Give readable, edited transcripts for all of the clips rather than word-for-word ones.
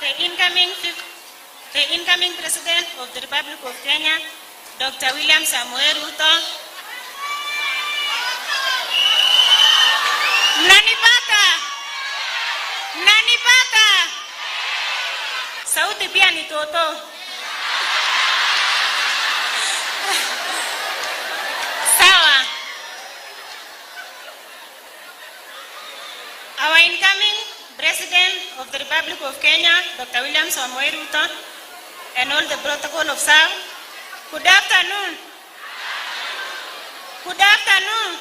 the incoming President of the Republic of Kenya, Dr. William Samoei Ruto. Mnanipata? Mnanipata? Sauti pia ni Toto. Sawa. Our incoming President of the Republic of Kenya, Dr. William Samoei Ruto, and all the protocol of staff. Good afternoon. Good afternoon.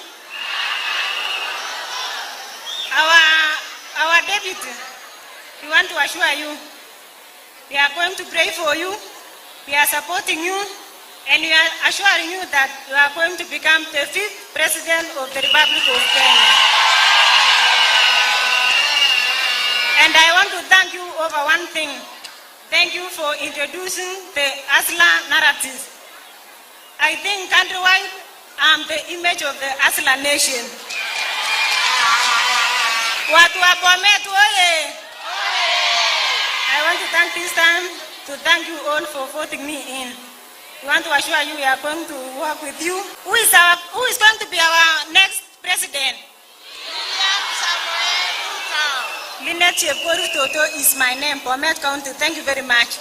Our deputy, we want to assure you, we are going to pray for you, we are supporting you, and we are assuring you that you are going to become the 5th President of the Republic of Kenya. And I want to thank you over one thing. Thank you for introducing the Asla narrative. I think countrywide, I'm the image of the Asla nation. Watu wa Bomet, oye! I want to thank this time to thank you all for voting me in. We want to assure you we are going to work with you. Who is going to be our next president? Linet Chepkorir Toto is my name, Bomet County. Thank you very much.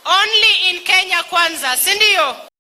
Only in Kenya Kwanza, sindio?